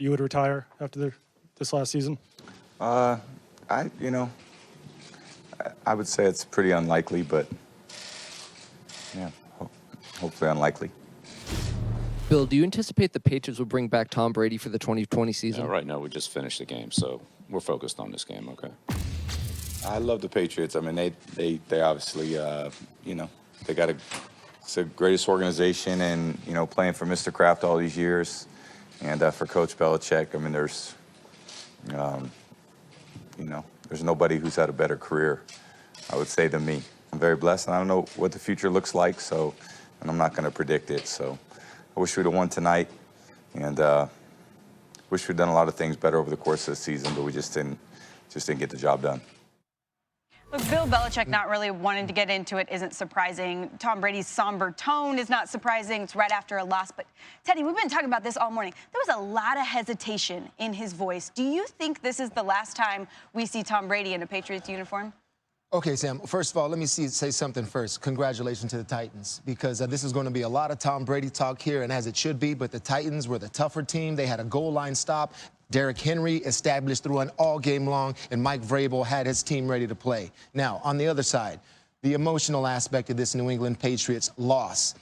you would retire after this last season? I would say it's pretty unlikely, but yeah, hopefully unlikely. Bill, do you anticipate the Patriots will bring back Tom Brady for the 2020 season? Right now, we just finished the game, so we're focused on this game, okay? I love the Patriots. I mean, they obviously, they got it's the greatest organization, and playing for Mr. Kraft all these years, and for Coach Belichick. I mean, there's nobody who's had a better career, I would say, than me. I'm very blessed, and I don't know what the future looks like, and I'm not going to predict it. So I wish we'd have won tonight, and wish we'd done a lot of things better over the course of the season, but we just didn't get the job done. Look, Bill Belichick not really wanting to get into it isn't surprising. Tom Brady's somber tone is not surprising. It's right after a loss. But, Teddy, we've been talking about this all morning. There was a lot of hesitation in his voice. Do you think this is the last time we see Tom Brady in a Patriots uniform? Okay, Sam, first of all, let me say something first. Congratulations to the Titans, because this is going to be a lot of Tom Brady talk here, and as it should be, but the Titans were the tougher team. They had a goal line stop. Derrick Henry established the run all game long, and Mike Vrabel had his team ready to play. Now, on the other side, the emotional aspect of this New England Patriots loss.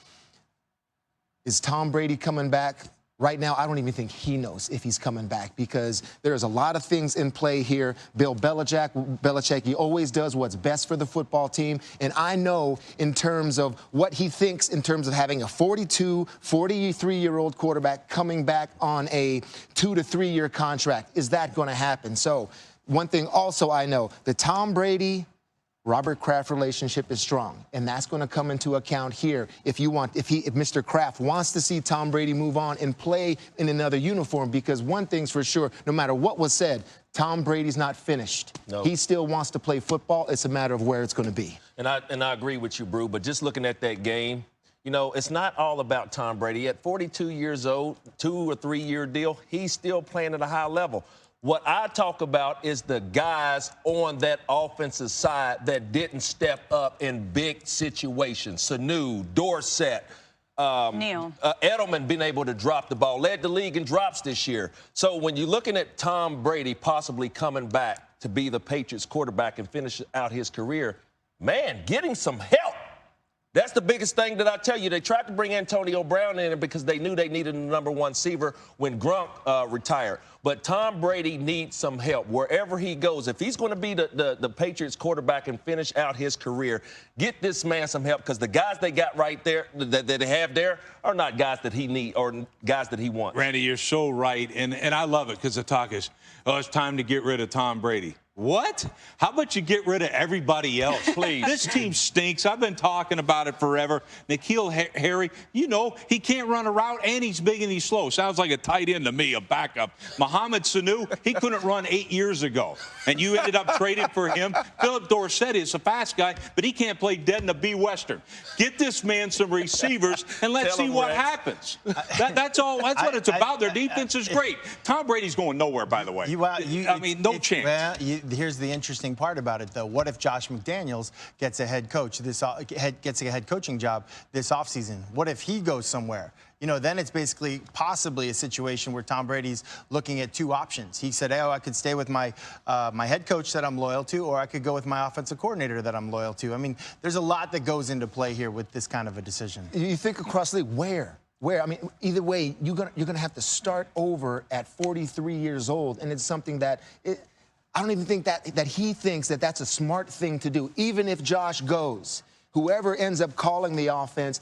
Is Tom Brady coming back? Right now, I don't even think he knows if he's coming back, because there's a lot of things in play here. Bill Belichick, he always does what's best for the football team. And I know in terms of what he thinks in terms of having a 43-year-old quarterback coming back on a 2 to 3 year contract. Is that going to happen? So one thing also I know, the Tom Brady-Robert Kraft relationship is strong, and that's going to come into account here. If Mr. Kraft wants to see Tom Brady move on and play in another uniform, because one thing's for sure, no matter what was said, Tom Brady's not finished. No. He still wants to play football. It's a matter of where it's going to be. And I agree with you, Brew, but just looking at that game, it's not all about Tom Brady. At 42 years old, 2 or 3 year deal, he's still playing at a high level. What I talk about is the guys on that offensive side that didn't step up in big situations. Sanu, Dorsett, Neal. Edelman being able to drop the ball, led the league in drops this year. So when you're looking at Tom Brady possibly coming back to be the Patriots quarterback and finish out his career, man, get him some help. That's the biggest thing that I tell you. They tried to bring Antonio Brown in because they knew they needed a number one receiver when Gronk retired. But Tom Brady needs some help wherever he goes. If he's going to be the Patriots quarterback and finish out his career, get this man some help, because the guys they got right there, that they have there, are not guys that he needs or guys that he wants. Randy, you're so right. And I love it, because the talk is, it's time to get rid of Tom Brady. What? How about you get rid of everybody else, please? This team stinks. I've been talking about it forever. N'Keal Harry, he can't run a route, and he's big and he's slow. Sounds like a tight end to me, a backup. Mohamed Sanu, he couldn't run 8 years ago, and you ended up trading for him. Philip Dorsett is a fast guy, but he can't play dead in a B Western. Get this man some receivers, and let's see what happens. That's all. That's what it's about. Their defense is great. Tom Brady's going nowhere, by the way. No chance. Well, here's the interesting part about it, though. What if Josh McDaniels gets a head coaching job this offseason? What if he goes somewhere? Then it's basically possibly a situation where Tom Brady's looking at two options. He said, I could stay with my head coach that I'm loyal to, or I could go with my offensive coordinator that I'm loyal to. I mean, there's a lot that goes into play here with this kind of a decision. You think across the league, where? I mean, either way, you're gonna have to start over at 43 years old, and it's something that I don't even think that he thinks that that's a smart thing to do. Even if Josh goes, whoever ends up calling the offense,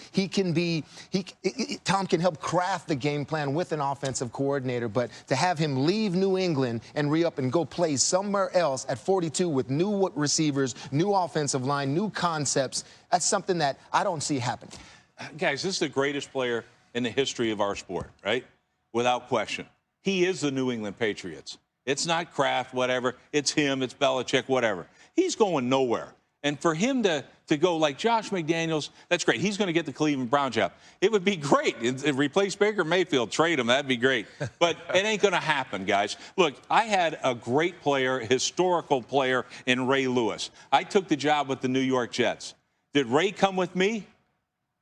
Tom can help craft the game plan with an offensive coordinator, but to have him leave New England and re-up and go play somewhere else at 42 with new receivers, new offensive line, new concepts, that's something that I don't see happening. Guys, this is the greatest player in the history of our sport, right? Without question. He is the New England Patriots. It's not Kraft, whatever. It's him. It's Belichick, whatever. He's going nowhere. And for him to go like Josh McDaniels, that's great. He's going to get the Cleveland Brown job. It would be great. Replace Baker Mayfield, trade him. That'd be great. But it ain't going to happen, guys. Look, I had a great player, historical player in Ray Lewis. I took the job with the New York Jets. Did Ray come with me?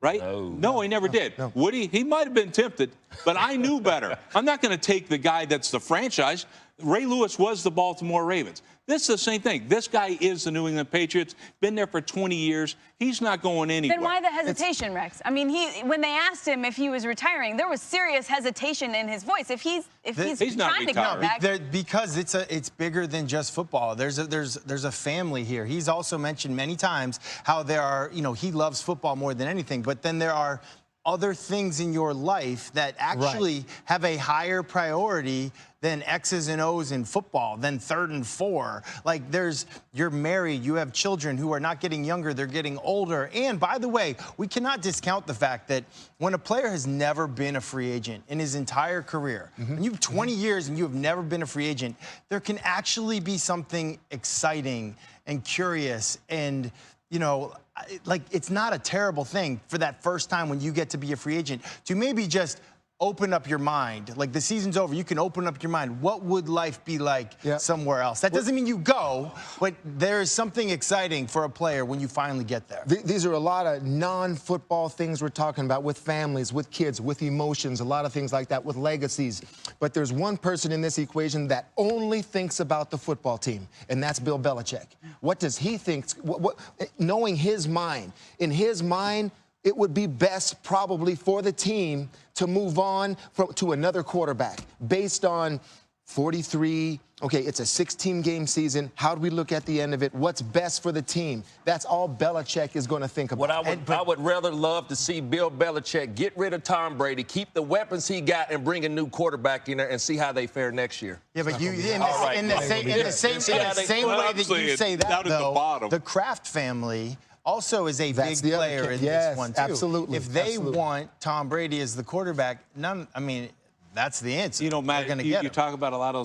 right? No, he never did. No. Would he? He might have been tempted, but I knew better. I'm not going to take the guy that's the franchise. Ray Lewis was the Baltimore Ravens. This is the same thing. This guy is the New England Patriots. Been there for 20 years. He's not going anywhere. Then why the hesitation, Rex? I mean, when they asked him if he was retiring, there was serious hesitation in his voice. If he's not trying to come retiring. back, Because it's bigger than just football. There's a family here. He's also mentioned many times how there are, he loves football more than anything, but then there are other things in your life that actually have a higher priority than X's and O's in football, than 3rd and 4. Like you're married, you have children who are not getting younger, they're getting older. And by the way, we cannot discount the fact that when a player has never been a free agent in his entire career, when you have 20 years and you have never been a free agent, there can actually be something exciting and curious and, like it's not a terrible thing for that first time when you get to be a free agent to maybe just open up your mind. Like the season's over, you can open up your mind. What would life be like somewhere else? That doesn't mean you go, but there is something exciting for a player when you finally get there. These are a lot of non-football things we're talking about with families, with kids, with emotions, a lot of things like that, with legacies. But there's one person in this equation that only thinks about the football team, and that's Bill Belichick. What does he think? Knowing his mind, in his mind, it would be best probably for the team to move on to another quarterback based on 43. Okay, it's a 16-game season. How do we look at the end of it? What's best for the team? That's all Belichick is going to think about. I would rather love to see Bill Belichick get rid of Tom Brady, keep the weapons he got, and bring a new quarterback in there and see how they fare next year. Yeah, but in the same way that you say that, though, the Kraft family also is a big player in this one, too. Absolutely. If they want Tom Brady as the quarterback, that's the answer. Matt, you talk about a lot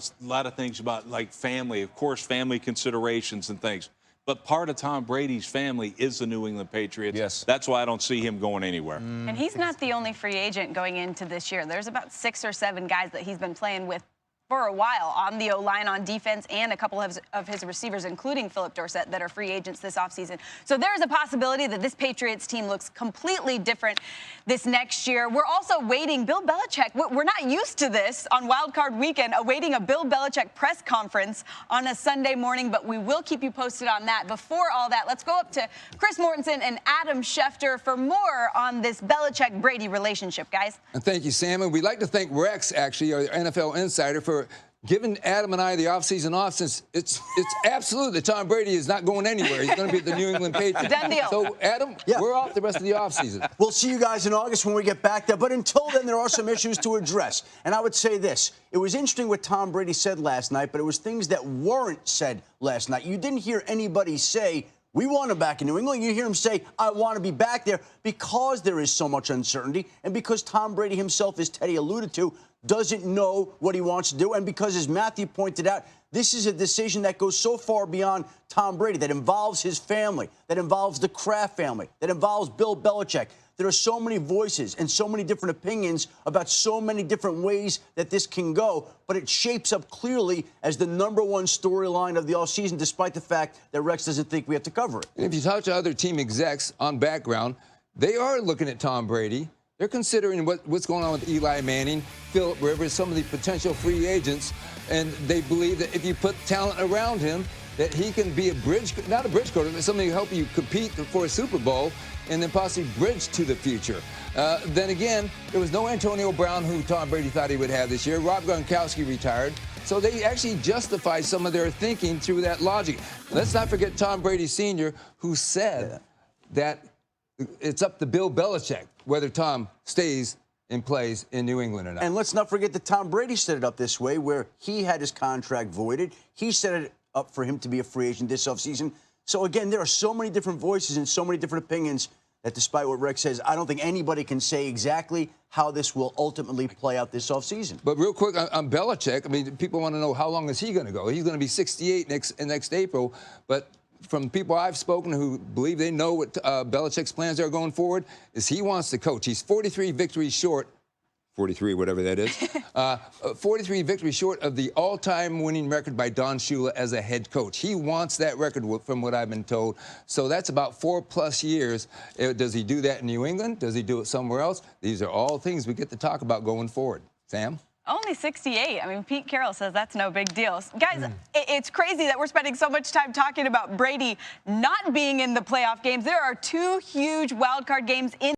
of things about like family, of course, family considerations and things. But part of Tom Brady's family is the New England Patriots. Yes. That's why I don't see him going anywhere. and he's not the only free agent going into this year. There's about 6 or 7 guys that he's been playing with for a while on the O-line, on defense, and a couple of his receivers, including Philip Dorsett, that are free agents this offseason. So there's a possibility that this Patriots team looks completely different this next year. We're also waiting. Bill Belichick, we're not used to this on Wild Card Weekend, awaiting a Bill Belichick press conference on a Sunday morning, but we will keep you posted on that. Before all that, let's go up to Chris Mortensen and Adam Schefter for more on this Belichick-Brady relationship, guys. And thank you, Sam. And we'd like to thank Rex, actually, our NFL insider, for giving Adam and I the offseason off, since it's absolute that Tom Brady is not going anywhere. He's going to be at the New England Patriots. Done deal. So, Adam, we're off the rest of the offseason. We'll see you guys in August when we get back there. But until then, there are some issues to address. And I would say this. It was interesting what Tom Brady said last night, but it was things that weren't said last night. You didn't hear anybody say, we want him back in New England. You hear him say, I want to be back there, because there is so much uncertainty and because Tom Brady himself, as Teddy alluded to, doesn't know what he wants to do. And because, as Matthew pointed out, this is a decision that goes so far beyond Tom Brady, that involves his family, that involves the Kraft family, that involves Bill Belichick. There are so many voices and so many different opinions about so many different ways that this can go, but it shapes up clearly as the #1 storyline of the offseason, despite the fact that Rex doesn't think we have to cover it. And if you talk to other team execs on background, they are looking at Tom Brady. They're considering what's going on with Eli Manning, Phillip Rivers, some of the potential free agents, and they believe that if you put talent around him, that he can be not a bridge quarterback, but something to help you compete for a Super Bowl and then possibly bridge to the future. Then again, there was no Antonio Brown, who Tom Brady thought he would have this year. Rob Gronkowski retired. So they actually justify some of their thinking through that logic. Let's not forget Tom Brady Sr., who said that it's up to Bill Belichick whether Tom stays and plays in New England or not. And let's not forget that Tom Brady set it up this way, where he had his contract voided. He set it up for him to be a free agent this offseason. So, again, there are so many different voices and so many different opinions that, despite what Rex says, I don't think anybody can say exactly how this will ultimately play out this offseason. But real quick on Belichick, I mean, people want to know how long is he going to go? He's going to be 68 next April, but from people I've spoken to who believe they know what Belichick's plans are going forward, is he wants to coach. He's 43 victories short 43, whatever that is. 43 victories short of the all-time winning record by Don Shula as a head coach. He wants that record, from what I've been told. So that's about 4+ years. Does he do that in New England? Does he do it somewhere else? These are all things we get to talk about going forward. Sam? Only 68. I mean, Pete Carroll says that's no big deal. Guys, it's crazy that we're spending so much time talking about Brady not being in the playoff games. There are 2 huge wild card games in